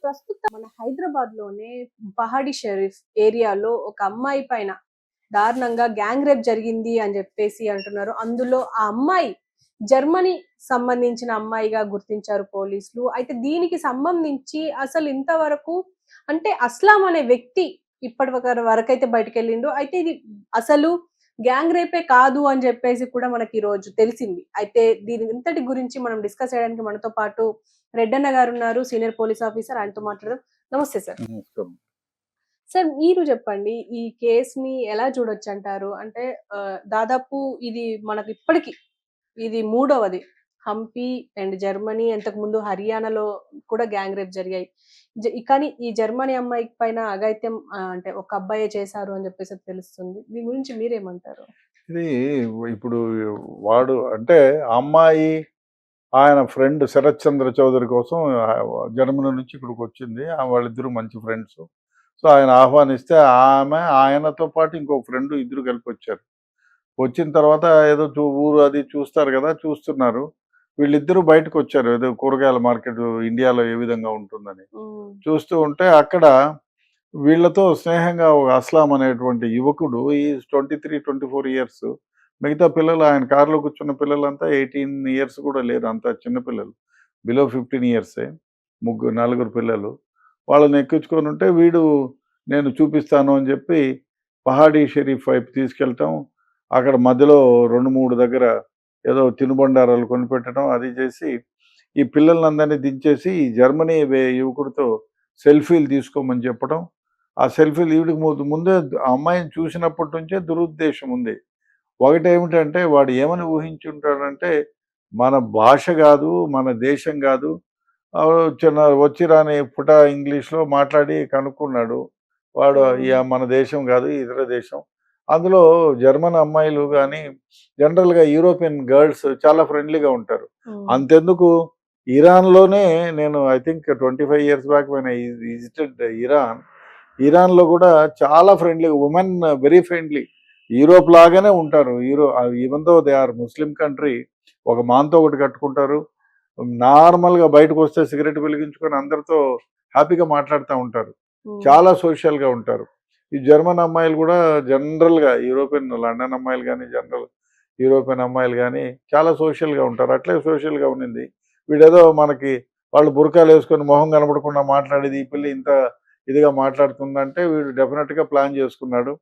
ప్రస్తుతం మన హైదరాబాద్ లోనే పహాడి షరీఫ్ ఏరియాలో ఒక అమ్మాయి పైన దారుణంగా గ్యాంగ్ రేప్ జరిగింది అని చెప్పేసి అంటున్నారు. అందులో ఆ అమ్మాయి జర్మనీ సంబంధించిన అమ్మాయిగా గుర్తించారు పోలీసులు. అయితే దీనికి సంబంధించి అసలు ఇంతవరకు అంటే అస్లాం అనే వ్యక్తి ఇప్పటి వరకైతే బయటకెళ్ళిండు. అయితే ఇది అసలు గ్యాంగ్ రేపే కాదు అని చెప్పేసి కూడా మనకి ఈ రోజు తెలిసింది. అయితే దీని ఇంతటి గురించి మనం డిస్కస్ చేయడానికి మనతో పాటు రెడ్డన్న గారు ఉన్నారు, సీనియర్ పోలీస్ ఆఫీసర్. ఆయనతో మాట్లాడదాం. నమస్తే సార్. నమస్కారం. సార్ మీరు చెప్పండి, ఈ కేస్‌ని ఎలా చూడొచ్చంటారు? అంటే దాదాపు ఇది మనకి ఇప్పటికి ఇది మూడవది. హంపి అండ్ జర్మనీ, అంతకుముందు హర్యానాలో కూడా గ్యాంగ్ రేప్ జరిగాయి. కానీ ఈ జర్మనీ అమ్మాయి పైన అఘాయిత్యం అంటే ఒక అబ్బాయే చేశారు అని చెప్పేసి తెలుస్తుంది. దీని గురించి మీరేమంటారు? ఇది ఇప్పుడు వాడు అంటే ఆ అమ్మాయి ఆయన ఫ్రెండ్ శరత్ చంద్ర చౌదరి కోసం జర్మనీ నుంచి ఇక్కడికి వచ్చింది. వాళ్ళిద్దరూ మంచి ఫ్రెండ్స్. సో ఆయన ఆహ్వానిస్తే ఆమె ఆయనతో పాటు ఇంకో ఫ్రెండ్ ఇద్దరు కలిపి వచ్చారు. వచ్చిన తర్వాత ఏదో ఊరు అది చూస్తారు కదా, చూస్తున్నారు. వీళ్ళిద్దరూ బయటకు వచ్చారు. ఏదో కూరగాయల మార్కెట్ ఇండియాలో ఏ విధంగా ఉంటుందని చూస్తూ ఉంటే అక్కడ వీళ్ళతో స్నేహంగా ఒక అస్లాం అనేటువంటి యువకుడు, ఈ 23, 24 ఇయర్స్. మిగతా పిల్లలు ఆయన కారులో కూర్చున్న పిల్లలంతా 18 ఇయర్స్ కూడా లేరు, అంతా చిన్నపిల్లలు, బిలో 15 ఇయర్సే. నలుగురు పిల్లలు. వాళ్ళని ఎక్కించుకొని ఉంటే వీడు నేను చూపిస్తాను అని చెప్పి పహాడీ షరీఫ్ వైపు తీసుకెళ్ళటం, అక్కడ మధ్యలో 2-3 దగ్గర ఏదో తినుబండారాలు కొనిపెట్టడం అది చేసి ఈ పిల్లలందరినీ దించేసి ఈ జర్మనీ యువకుడితో సెల్ఫీలు తీసుకోమని చెప్పడం. ఆ సెల్ఫీలు ఈవిడికి ముందే అమ్మాయిని చూసినప్పటి నుంచే దురుద్దేశం ఉంది. ఒకటేమిటంటే వాడు ఏమని ఊహించుంటాడంటే మన భాష కాదు, మన దేశం కాదు, వచ్చి రాని పుట ఇంగ్లీష్లో మాట్లాడి కనుక్కున్నాడు. వాడు మన దేశం కాదు, ఇతర దేశం. అందులో జర్మన్ అమ్మాయిలు కానీ జనరల్గా యూరోపియన్ గర్ల్స్ చాలా ఫ్రెండ్లీగా ఉంటారు. అంతెందుకు ఇరాన్లోనే నేను I think 25 years back when I visited ఇరాన్లో కూడా చాలా friendly women, very friendly. Europe లాగానే ఉంటారు. Even though they are Muslim country, ఒక మాంతో ఒకటి కట్టుకుంటారు. నార్మల్గా బయటకు వస్తే సిగరెట్ వెలిగించుకొని అందరితో హ్యాపీగా మాట్లాడుతూ ఉంటారు. చాలా సోషల్గా ఉంటారు. ఈ జర్మన్ అమ్మాయిలు కూడా జనరల్గా యూరోపియన్, లండన్ అమ్మాయిలు కానీ జనరల్ యూరోపియన్ అమ్మాయిలు కానీ చాలా సోషల్గా ఉంటారు. అట్లే సోషల్గా ఉన్నింది. వీడేదో మనకి వాళ్ళు బురకాలు వేసుకొని మొహం కనపడకుండా మాట్లాడేది, ఈ పిల్లి ఇంత ఇదిగా మాట్లాడుతుందంటే వీడు డెఫినెట్గా ప్లాన్ చేసుకున్నాడు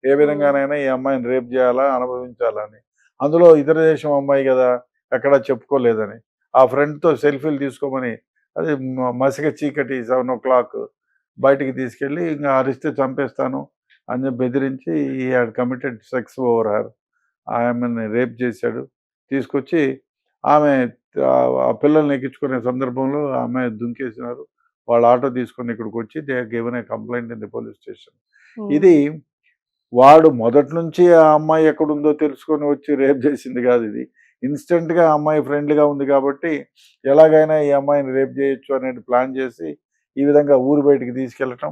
ఏ విధంగానైనా ఈ అమ్మాయిని రేప్ చేయాలా, అనుభవించాలా అని. అందులో ఇతర దేశం అమ్మాయి కదా, ఎక్కడా చెప్పుకోలేదని ఆ ఫ్రెండ్తో సెల్ఫీలు తీసుకోమని, అది మసిగ చీకటి 7 o'clock బయటికి తీసుకెళ్ళి ఇంకా అరిస్తే చంపేస్తాను అని చెప్పి బెదిరించి ఈ had committed sex over her. ఆమెని రేప్ చేశాడు. తీసుకొచ్చి ఆమె ఆ పిల్లల్ని ఎక్కించుకునే సందర్భంలో ఆమె దుంకేసినారు. వాళ్ళ ఆటో తీసుకొని ఇక్కడికి వచ్చి they given a complaint in the police station. ఇది వాడు మొదటి నుంచి ఆ అమ్మాయి ఎక్కడుందో తెలుసుకొని వచ్చి రేప్ చేసింది కాదు. ఇది ఇన్స్టెంట్గా ఆ అమ్మాయి ఫ్రెండ్లీగా ఉంది కాబట్టి ఎలాగైనా ఈ అమ్మాయిని రేప్ చేయొచ్చు అనేది ప్లాన్ చేసి ఈ విధంగా ఊరు బయటికి తీసుకెళ్ళటం,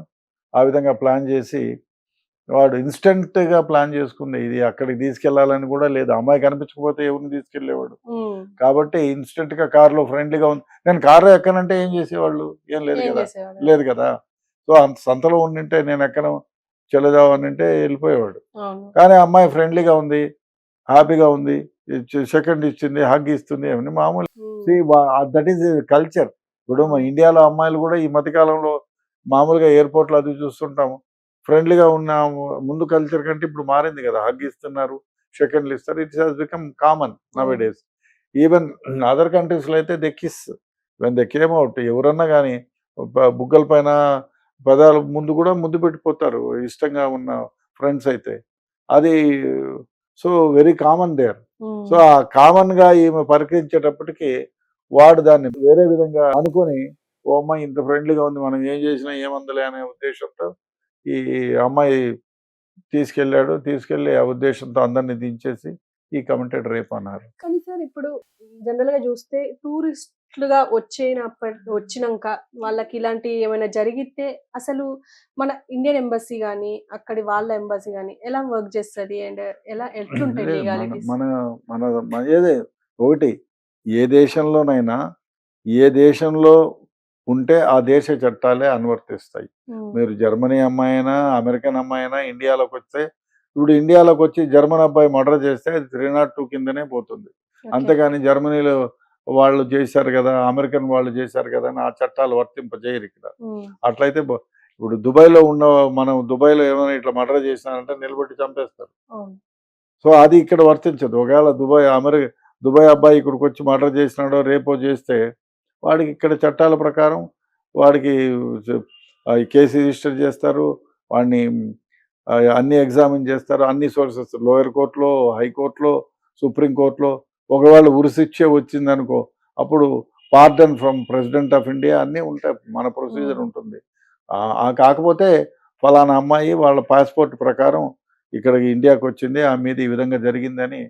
ఆ విధంగా ప్లాన్ చేసి వాడు ఇన్స్టెంట్గా ప్లాన్ చేసుకుంది. ఇది అక్కడికి తీసుకెళ్లాలని కూడా లేదు. అమ్మాయి కనిపించకపోతే ఎవరిని తీసుకెళ్లేవాడు కాబట్టి ఇన్స్టెంట్గా కారులో ఫ్రెండ్లీగా ఉంది. నేను కారులో ఎక్కనంటే ఏం చేసేవాళ్ళు? ఏం లేదు కదా, లేదు కదా. సో అంత సంతలో ఉండింటే నేను ఎక్కను, చెల్లదామనంటే వెళ్ళిపోయేవాడు. కానీ అమ్మాయి ఫ్రెండ్లీగా ఉంది, హ్యాపీగా ఉంది, సెకండ్ ఇచ్చింది, హగ్ ఇస్తుంది, అవన్నీ మామూలు. That is culture. ఇప్పుడు మన ఇండియాలో అమ్మాయిలు కూడా ఈ మధ్యకాలంలో మామూలుగా ఎయిర్పోర్ట్లో అది చూస్తుంటాము, ఫ్రెండ్లీగా ఉన్న ముందు కల్చర్ కంటే ఇప్పుడు మారింది కదా. హగ్ ఇస్తున్నారు, సెకండ్లు ఇస్తారు. It has become common now days. Even other కంట్రీస్లో అయితే they kiss when they came out. ఎవరన్నా కానీ బుగ్గల పైన పదాలు ముందు కూడా ముద్దు పెట్టిపోతారు ఇష్టంగా ఉన్న ఫ్రెండ్స్ అయితే. అది so very common there. So ఆ కామన్గా ఈమె పరికరించేటప్పటికి వాడు దాన్ని వేరే విధంగా అనుకొని, ఓ అమ్మాయి ఇంత ఫ్రెండ్లీగా ఉంది, మనం ఏం చేసినా ఏమందలే అనే ఉద్దేశంతో ఈ అమ్మాయి తీసుకెళ్ళి ఆ ఉద్దేశంతో అందరినీ దించేసి ఈ కమిటెడ్ రేప్ అన్నారు. కానీ సార్ ఇప్పుడు జనరల్ గా చూస్తే టూరిస్టులుగా వచ్చినాక వాళ్ళకి ఇలాంటి ఏమైనా జరిగితే అసలు మన ఇండియన్ ఎంబసీ గానీ అక్కడి వాళ్ళ ఎంబసీ గానీ ఎలా వర్క్ చేస్తుంది అండ్ ఎట్లుంటాయి లీగాలిటీస్? ఏదే ఒకటి, ఏ దేశంలోనైనా ఏ దేశంలో ఉంటే ఆ దేశ చట్టాలే అనువర్తిస్తాయి. ఉమ్, మీరు జర్మనీ అమ్మాయి అయినా, అమెరికన్ అమ్మాయి అయినా ఇండియాలోకి వస్తే, ఇప్పుడు ఇండియాలోకి వచ్చి జర్మన్ అబ్బాయి మర్డర్ చేస్తే అది 302 కిందనే పోతుంది. ఓకే. అంతేగాని జర్మనీలో వాళ్ళు చేశారు కదా, అమెరికన్ వాళ్ళు చేశారు కదా అని ఆ చట్టాలు వర్తింపజేయరు ఇక్కడ. ఉమ్, అట్లయితే ఇప్పుడు దుబాయ్‌లో ఉన్న, మనం దుబాయ్‌లో ఏమైనా ఇట్లా మర్డర్ చేసినారంటే నిలబెట్టి చంపేస్తారు. అవును. సో అది ఇక్కడ వర్తించదు. ఒకవేళ దుబాయ్ అబ్బాయి ఇక్కడికొచ్చి మర్డర్ చేసినాడో, రేపో చేస్తే వాడికి ఇక్కడ చట్టాల ప్రకారం వాడికి ఈ కేసు రిజిస్టర్ చేస్తారు. వాడిని అన్నీ ఎగ్జామిన్ చేస్తారు. అన్ని సోర్సెస్ లోయర్ కోర్ట్‌లో, హైకోర్ట్‌లో, సుప్రీం కోర్ట్‌లో ఒకవేళ ఉరిశిక్ష వచ్చిందనుకో, అప్పుడు pardon from president of India అన్నీ ఉంటాయి. మన ప్రొసీజర్ ఉమ్, ఉంటుంది. కాకపోతే ఫలానా అమ్మాయి వాళ్ళ పాస్‌పోర్ట్ ప్రకారం ఇక్కడికి ఇండియాకొచ్చింది. ఆమె మీద ఈ విధంగా జరిగిందని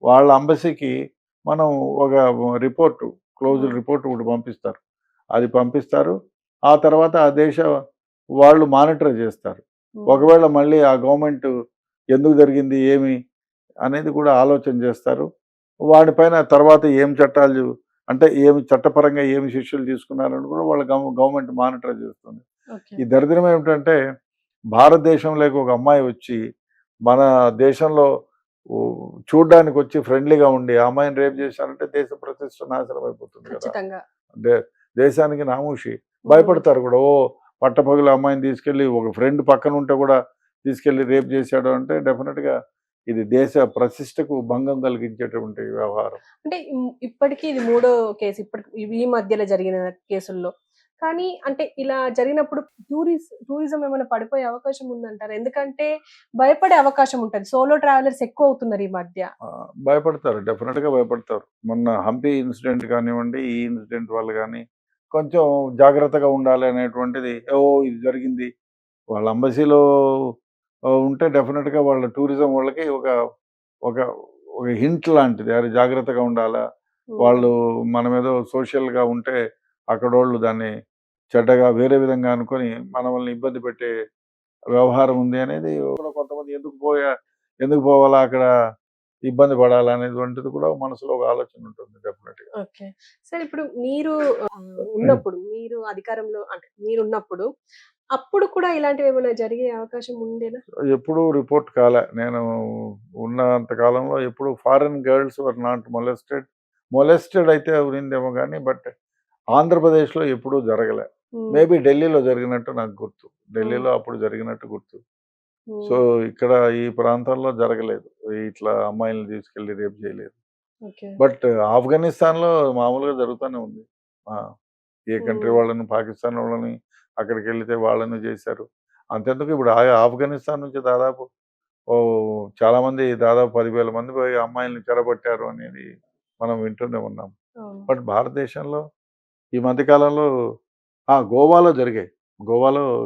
వాళ్ళ అంబసీకి మనం ఒక రిపోర్టు, క్లోజ్డ్ ఉమ్, రిపోర్ట్ ఒకటి పంపిస్తారు. అది పంపిస్తారు. ఆ తర్వాత ఆ దేశ వాళ్ళు మానిటర్ చేస్తారు. ఉమ్, ఒకవేళ మళ్ళీ ఆ గవర్నమెంట్ ఎందుకు జరిగింది, ఏమి అనేది కూడా ఆలోచన చేస్తారు. వాడిపైన తర్వాత ఏం చట్టాలు, అంటే ఏమి చట్టపరంగా ఏమి శిక్షలు తీసుకున్నారని కూడా వాళ్ళ గవర్నమెంట్ మానిటర్ చేస్తుంది. ఓకే. ఈ దరిద్రం ఏమిటంటే, భారతదేశంలోకి ఒక అమ్మాయి వచ్చి మన దేశంలో చూడ్డానికి వచ్చి ఫ్రెండ్లీగా ఉండి ఆ అమ్మాయిని రేప్ చేశారంటే దేశ ప్రతిష్ట నాశనం అయిపోతుంది కదా. ఖచ్చితంగా. దేశానికి నామూషి. ఉమ్, భయపడతారు కూడా. ఓ పట్టపగలు అమ్మాయిని తీసుకెళ్ళి ఒక ఫ్రెండ్ పక్కన ఉంటే కూడా తీసుకెళ్ళి రేప్ చేశాడు అంటే డెఫినెట్గా ఇది దేశ ప్రతిష్టకు భంగం కలిగించేటువంటి వ్యవహారం. అంటే ఇప్పటికి ఇది మూడో కేసు. ఈ మధ్యలో జరిగిన కేసుల్లో. కానీ అంటే ఇలా జరిగినప్పుడు టూరిజం ఏమైనా పడిపోయే అవకాశం ఉందంటారా? ఎందుకంటే భయపడే అవకాశం ఉంటది. సోలో ట్రావెలర్స్ ఎక్కువ అవుతున్నారు ఈ మధ్య. భయపడతారు. డెఫినెట్‌గా భయపడతారు. మొన్న హంపి ఇన్సిడెంట్ కానివ్వండి, ఈ ఇన్సిడెంట్ వల్ల గానీ, కొంచెం జాగ్రత్తగా ఉండాలి అనేటువంటిది, ఇది జరిగింది. వాళ్ళ ఎంబసీలో ఉంటే డెఫినెట్‌గా వాళ్ళ టూరిజం వాళ్ళకి ఒక ఒక ఒక హింట్ లాంటిది. అరే జాగ్రత్తగా ఉండాలా. హ్మ్. వాళ్ళు మనమేదో సోషల్‌గా ఉంటే అక్కడోళ్ళు దాన్ని చెడ్డగా వేరే విధంగా అనుకోని మనల్ని ఇబ్బంది పెట్టే వ్యవహారం ఉంది అనేది కూడా కొంతమంది ఎందుకు పోవాలా అక్కడ, ఇబ్బంది పడాలా అనేటువంటిది కూడా మనసులో ఒక ఆలోచన ఉంటుంది డెఫినెట్‌గా. ఓకే. సరే ఇప్పుడు మీరు ఉన్నప్పుడు మీరు అధికారంలో అంటే మీరున్నప్పుడు అప్పుడు కూడా ఇలాంటివేమైనా జరిగే అవకాశం ఉండేనా? ఎప్పుడూ రిపోర్ట్ కాలే. నేను ఉన్నంత కాలంలో ఎప్పుడు foreign girls were not molested. Molested అయితే ఉన్నిందేమో గానీ, బట్ ఆంధ్రప్రదేశ్‌లో ఎప్పుడూ జరగలే. హ్మ్. మేబీ ఢిల్లీలో జరిగినట్టు నాకు గుర్తు. హ్మ్. ఢిల్లీలో అప్పుడు జరిగినట్టు గుర్తు. సో, హ్మ్. ఇక్కడ ఈ ప్రాంతాల్లో జరగలేదు. ఇట్లా అమ్మాయిల్ని తీసుకెళ్ళి రేప్ చేయలేదు. ఓకే. బట్ ఆఫ్ఘనిస్తాన్‌లో మామూలుగా జరుగుతూనే ఉంది. ఆ! ఏ కంట్రీ హ్మ్. వాళ్ళని, పాకిస్తాన్ వాళ్ళని అక్కడికెళ్తే వాళ్ళని చేశారు. అంతెందుకు ఇప్పుడు ఆఫ్ఘనిస్తాన్ నుంచి దాదాపు చాలామంది దాదాపు 10,000 మంది పోయి అమ్మాయిల్ని చెరబట్టారు అనేది మనం వింటూనే ఉన్నాం. అవును. బట్ భారతదేశంలో ఈ మధ్య కాలంలో గోవాలో జరిగాయి. గోవాలో